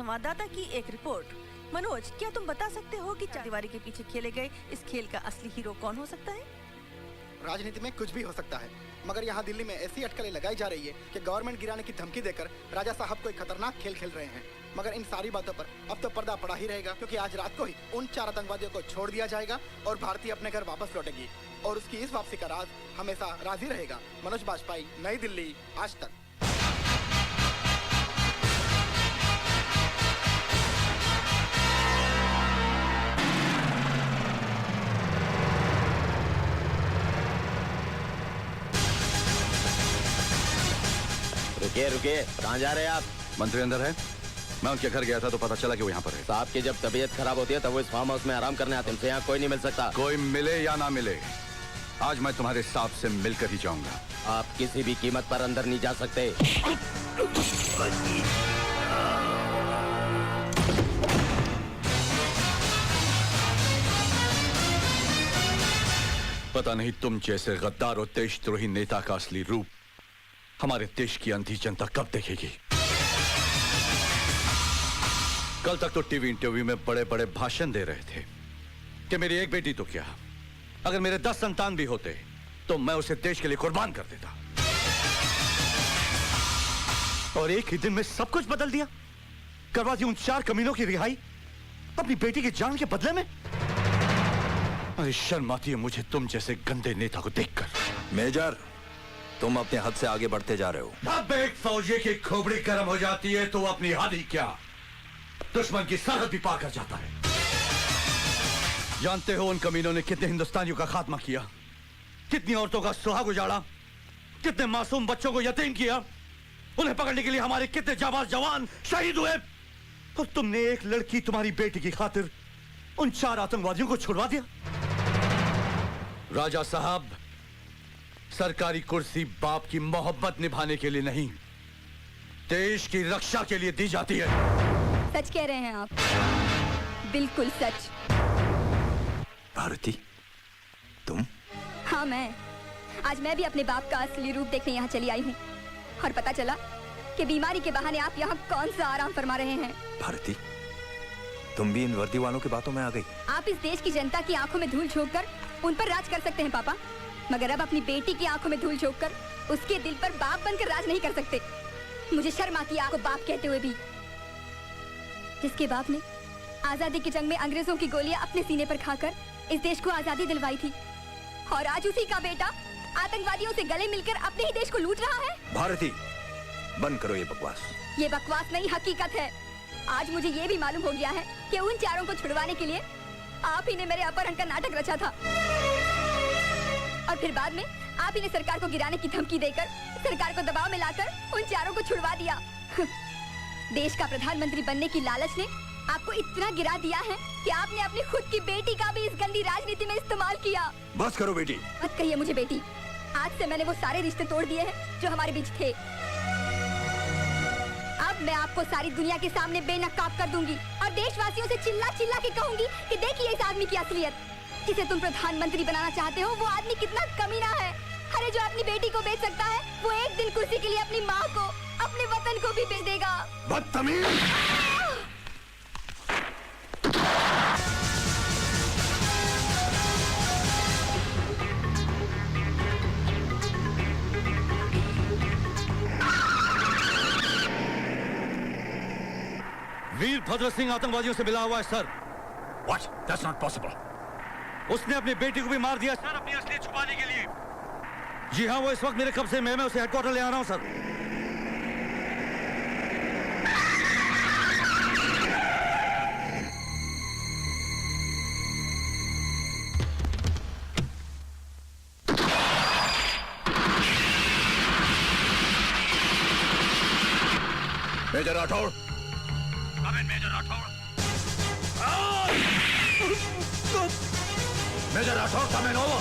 संवाददाता की एक रिपोर्ट। मनोज, क्या तुम बता सकते हो कि चारदीवारी के पीछे खेले गए इस खेल का असली हीरो कौन हो सकता है? राजनीति में कुछ भी हो सकता है, मगर यहाँ दिल्ली में ऐसी अटकलें लगाई जा रही है कि गवर्नमेंट गिराने की धमकी देकर राजा साहब कोई खतरनाक खेल खेल रहे हैं। मगर इन सारी बातों पर अब तो पर्दा पड़ा ही रहेगा, क्योंकि आज रात को ही उन 4 आतंकवादियों को छोड़ दिया जाएगा और भारतीय अपने घर वापस लौटेगी और उसकी इस वापसी का राज हमेशा राज ही रहेगा। मनोज बाजपेयी, नई दिल्ली, आज तक। रुकिए रुकिए, कहाँ जा रहे हैं आप? मंत्री अंदर है। मैं उनके घर गया था तो पता चला कि वो यहाँ पर है। साहब की जब तबीयत खराब होती है तब वो इस फार्म हाउस में आराम करने आते हैं। उनसे यहाँ कोई नहीं मिल सकता। कोई मिले या ना मिले, आज मैं तुम्हारे साहब से मिलकर ही जाऊंगा। आप किसी भी कीमत पर अंदर नहीं जा सकते। पता नहीं तुम जैसे गद्दार और देशद्रोही नेता का असली रूप हमारे देश की अंधी जनता कब देखेगी। कल तक तो टीवी इंटरव्यू में बड़े बड़े भाषण दे रहे थे कि मेरी एक बेटी तो क्या, अगर मेरे 10 संतान भी होते तो मैं उसे देश के लिए कुर्बान कर देता। और एक ही दिन में सब कुछ बदल दिया, करवा दी उन 4 कमीनों की रिहाई अपनी बेटी की जान के बदले में। अरे शर्म आती है मुझे तुम जैसे गंदे नेता को देखकर। मेजर, तुम अपने हद से आगे बढ़ते जा रहे हो। अब एक फौजी की खोपड़ी गर्म हो जाती है तो अपनी हद ही क्या, दुश्मन की सरहद भी पार कर जाता है। जानते हो उन कमीनों ने कितने हिंदुस्तानियों का खात्मा किया, कितनी औरतों का सुहाग उजाड़ा, कितने मासूम बच्चों को यतीम किया। उन्हें पकड़ने के लिए हमारे कितने जाबाज जवान शहीद हुए, और तुमने एक लड़की, तुम्हारी बेटी की खातिर उन 4 आतंकवादियों को छुड़वा दिया। राजा साहब, सरकारी कुर्सी बाप की मोहब्बत निभाने के लिए नहीं, देश की रक्षा के लिए दी जाती है। सच कह रहे हैं आप, बिल्कुल सच। भारती, तुम? हाँ, आज मैं भी अपने बाप का असली रूप देखने यहाँ चली आई हूँ, और पता चला कि बीमारी के बहाने आप यहाँ कौन सा आराम फरमा रहे हैं। भारती, तुम भी इन वर्दी वालों की बातों में आ गई। आप इस देश की जनता की आंखों में धूल झोंककर उन पर राज कर सकते हैं पापा, मगर अब अपनी बेटी की आंखों में धूल झोंककर उसके दिल पर बाप बनकर राज नहीं कर सकते। मुझे शर्म आती है आपको बाप कहते हुए भी, जिसके बाप ने आजादी की जंग में अंग्रेजों की गोलियां अपने सीने पर खाकर इस देश को आजादी दिलवाई थी, और आज उसी का बेटा आतंकवादियों से गले मिलकर अपने ही देश को लूट रहा है। भारती, बंद करो ये बकवास। ये बकवास नहीं, हकीकत है। आज मुझे ये भी मालूम हो गया है कि उन 4 को छुड़वाने के लिए आप ही ने मेरे अपहरण का नाटक रचा था, और फिर बाद में आप ही ने सरकार को गिराने की धमकी देकर सरकार को दबाव में लाकर उन 4 को छुड़वा दिया। देश का प्रधानमंत्री बनने की लालच ने आपको इतना गिरा दिया है कि आपने अपनी खुद की बेटी का भी इस गंदी राजनीति में इस्तेमाल किया। बस करो बेटी। मत कहिए मुझे बेटी, आज से मैंने वो सारे रिश्ते तोड़ दिए हैं जो हमारे बीच थे। अब मैं आपको सारी दुनिया के सामने बेनकाब कर दूंगी और देशवासियों से चिल्ला चिल्ला के कहूंगी कि देखिए इस आदमी की असलियत। जिसे तुम प्रधानमंत्री बनाना चाहते हो वो आदमी कितना कमीना है। अरे जो अपनी बेटी को बेच सकता है वो एक दिन कुर्सी के लिए अपनी माँ को, अपने वतन को भी बेच देगा। बदतमीज! वीरभद्र सिंह आतंकवादियों से मिला हुआ है sir. What? That's not possible. उसने अपनी बेटी को भी मार दिया सर, अपनी असलियत छुपाने के लिए। जी हाँ, वो इस वक्त मेरे कब्जे में, मैं उसे हेडक्वार्टर ले आ रहा हूँ sir. Major Rathore. Major Rathore. Major Rathore, come in over.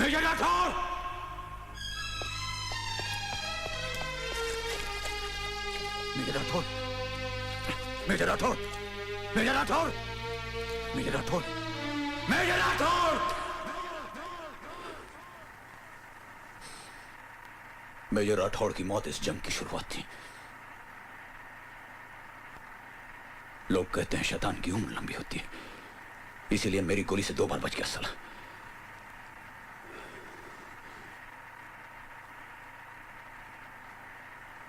Major Rathore! Major Rathore! Major Rathore! Major Rathore! Major Rathore! Major Rathore! Major Rathore की मौत इस जंग की शुरुआत थी। लोग कहते हैं शैतान की उम्र लंबी होती है, इसीलिए मेरी गोली से 2 बार बच गया साला।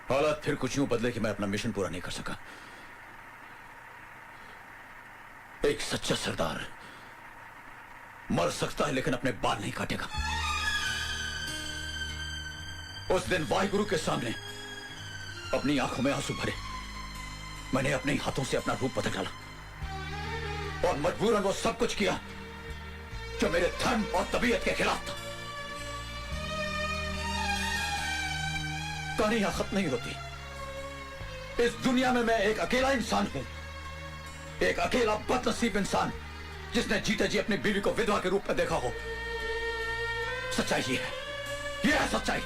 हालात फिर कुछ यूं बदले कि मैं अपना मिशन पूरा नहीं कर सका। एक सच्चा सरदार मर सकता है लेकिन अपने बाल नहीं काटेगा। उस दिन वाहिगुरु के सामने अपनी आंखों में आंसू भरे मैंने अपने ही हाथों से अपना रूप बदल डाला और मजबूरन वो सब कुछ किया जो मेरे धर्म और तबीयत के खिलाफ था। कहानी यहां खत्म नहीं होती। इस दुनिया में मैं एक अकेला इंसान हूं, एक अकेला बदनसीब इंसान जिसने जीते जी अपनी बीवी को विधवा के रूप में देखा हो। सच्चाई ये है सच्चाई।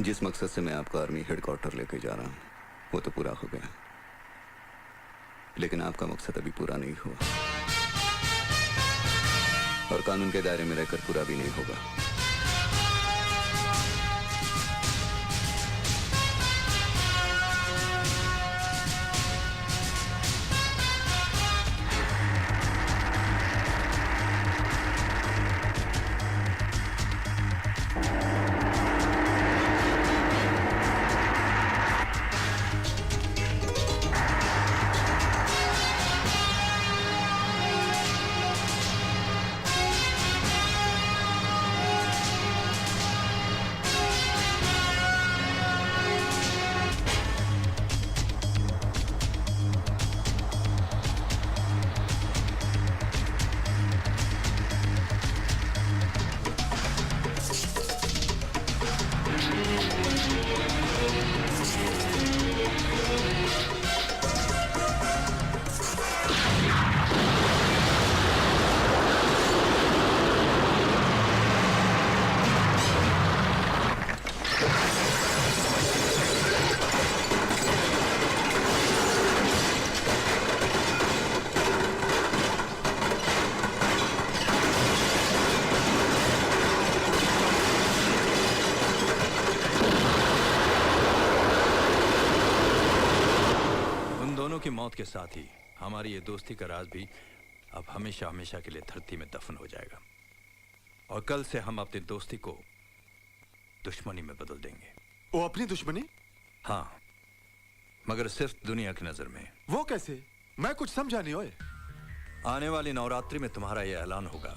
जिस मकसद से मैं आपका आर्मी हेडक्वार्टर लेके जा रहा हूं वो तो पूरा हो गया, लेकिन आपका मकसद अभी पूरा नहीं हुआ और कानून के दायरे में रहकर पूरा भी नहीं होगा। की मौत के साथ ही हमारी ये दोस्ती का राज भी अब हमेशा हमेशा के लिए धरती में दफन हो जाएगा और कल से हम अपनी दोस्ती को दुश्मनी में बदल देंगे। वो अपनी दुश्मनी? हाँ, मगर सिर्फ दुनिया की नजर में। वो कैसे? मैं कुछ समझा नहीं। ओए, आने वाली नवरात्रि में तुम्हारा यह ऐलान होगा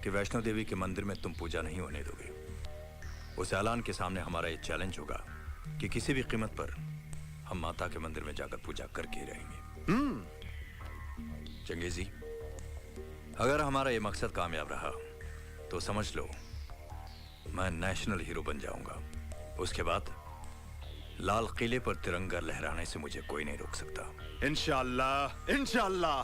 कि वैष्णो देवी के मंदिर में तुम पूजा नहीं होने दोगे। उस ऐलान के सामने हमारा यह चैलेंज होगा कि किसी भी कीमत पर हम माता के मंदिर में जाकर पूजा करके ही रहेंगे। चंगेजी, अगर हमारा यह मकसद कामयाब रहा तो समझ लो मैं नेशनल हीरो बन जाऊंगा। उसके बाद लाल किले पर तिरंगा लहराने से मुझे कोई नहीं रोक सकता। इंशाअल्लाह, इंशाअल्लाह।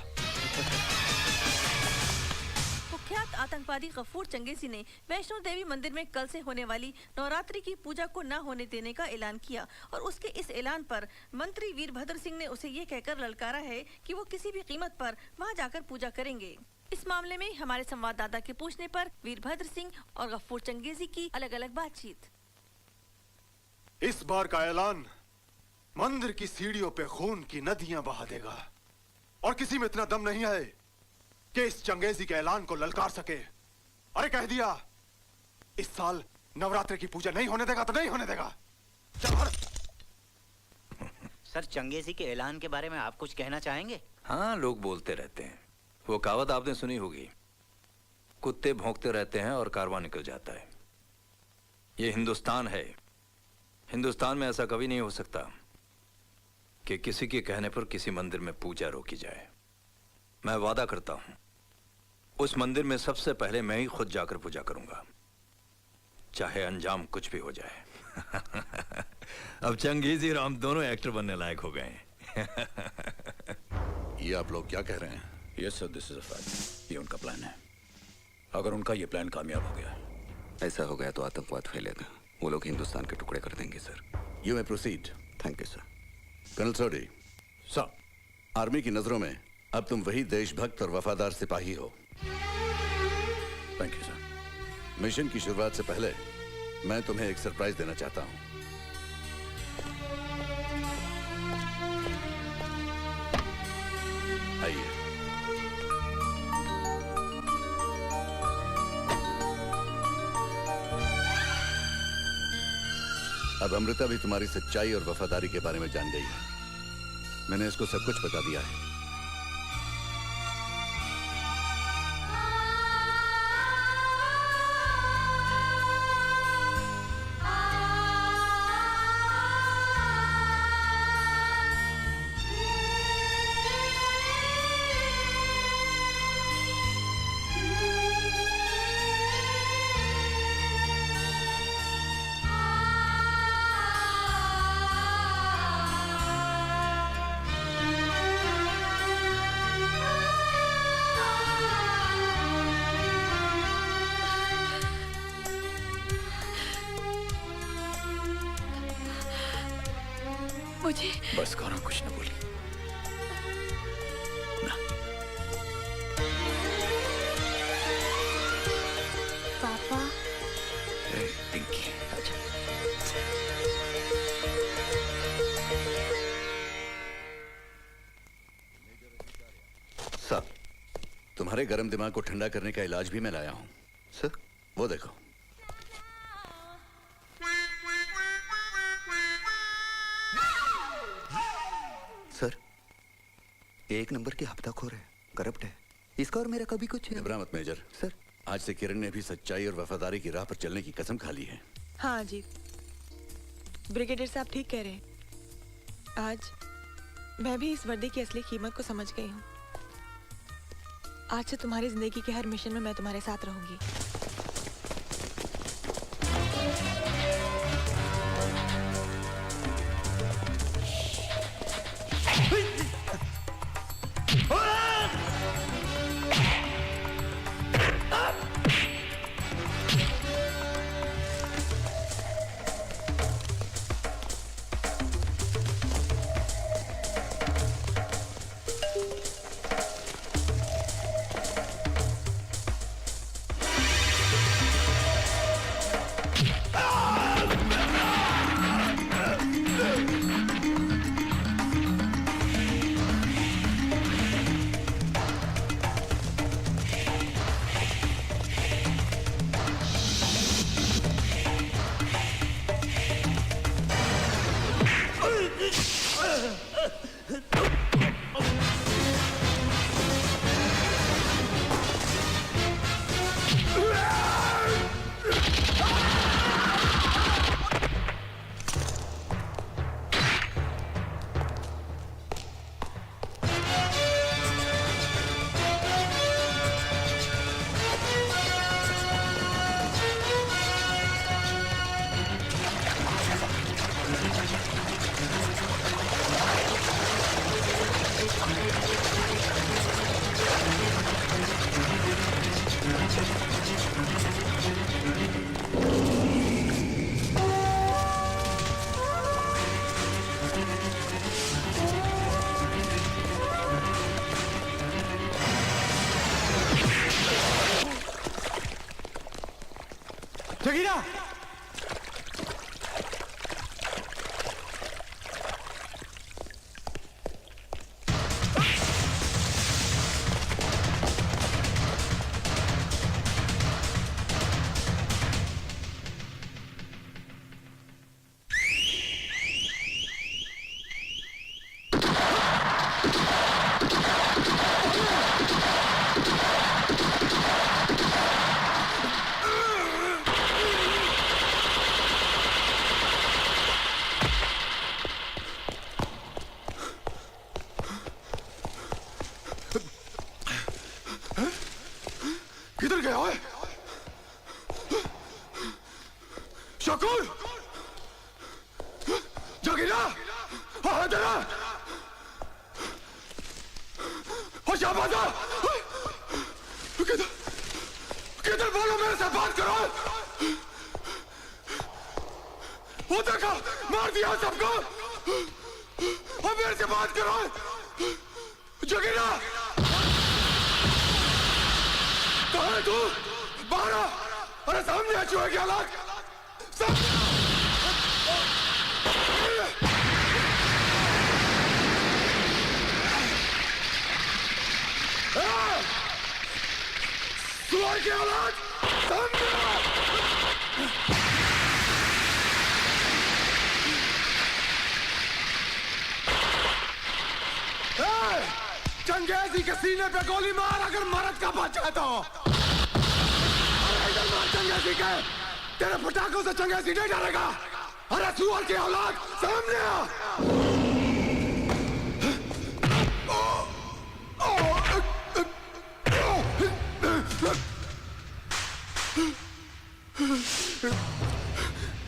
कुख्यात आतंकवादी गफूर चंगेजी ने वैष्णो देवी मंदिर में कल से होने वाली नवरात्रि की पूजा को न होने देने का ऐलान किया और उसके इस ऐलान पर मंत्री वीरभद्र सिंह ने उसे ये कहकर ललकारा है कि वो किसी भी कीमत पर वहां जाकर पूजा करेंगे। इस मामले में हमारे संवाददाता के पूछने पर वीरभद्र सिंह और गफूर चंगेजी की अलग अलग बातचीत। इस बार का ऐलान मंदिर की सीढ़ियों पे खून की नदियां बहा देगा और किसी में इतना दम नहीं है कि इस चंगेजी के ऐलान को ललकार सके। अरे कह दिया, इस साल नवरात्रि की पूजा नहीं होने देगा तो नहीं होने देगा। सर, चंगेजी के ऐलान के बारे में आप कुछ कहना चाहेंगे? हाँ, लोग बोलते रहते हैं। वो कहावत आपने सुनी होगी, कुत्ते भौंकते रहते हैं और कारवां निकल जाता है। ये हिंदुस्तान है। हिंदुस्तान में ऐसा कभी नहीं हो सकता कि किसी के कहने पर किसी मंदिर में पूजा रोकी जाए। मैं वादा करता हूं, उस मंदिर में सबसे पहले मैं ही खुद जाकर पूजा करूंगा, चाहे अंजाम कुछ भी हो जाए। अब चंगेजी और हम दोनों एक्टर बनने लायक हो गए हैं। ये आप लोग क्या कह रहे हैं? Yes sir, this is a fact. ये उनका प्लान है। अगर उनका ये प्लान कामयाब हो गया, ऐसा हो गया तो आतंकवाद फैलेगा। वो लोग हिंदुस्तान के टुकड़े कर देंगे sir. You may proceed. Thank you sir. Colonel Sodhi, sir. Army की नजरों में अब तुम वही देशभक्त और वफादार सिपाही हो। Thank you sir. मिशन की शुरुआत से पहले मैं तुम्हें एक सरप्राइज देना चाहता हूं। आइए। अब अमृता भी तुम्हारी सच्चाई और वफादारी के बारे में जान गई है। मैंने इसको सब कुछ बता दिया है। मुझे बस करो, कुछ न बोली। पापा। पिंकी, अच्छा। साहब, तुम्हारे गर्म दिमाग को ठंडा करने का इलाज भी मैं लाया हूं। सर वो देखो। सर, एक नंबर की हफ्ताखोर है, करप्ट है। इसका और मेरा कभी कुछ घबरा मत मेजर। सर, आज से किरण ने भी सच्चाई और वफादारी की राह पर चलने की कसम खा ली है। हाँ जी, ब्रिगेडियर साहब ठीक कह रहे हैं। आज मैं भी इस वर्दी की असली कीमत को समझ गई हूँ। आज से तुम्हारी जिंदगी के हर मिशन में मैं तुम्हारे साथ रहूंगी। जगीरा! जोगीरा, तेरा हो शाबाजा, किधर किधर बोलो, मेरे से बात करो। वो देखो, मार दिया सबको, और मेरे से बात करो। जोगीरा, कहाँ है तू? बाहर आ। अरे सामने आ, चूहे की औलाद, सामने आ। सुअर की औलाद, सामने आ। चंगेजी के सीने पे गोली मार, अगर मरद का बच है तो। इधर मार चंगेजी के, तेरे पटाखों से चंगेजी नहीं डरेगा। अरे सुअर की औलाद, सामने आ।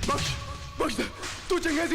बख्श, बख्श, तू चंगेजी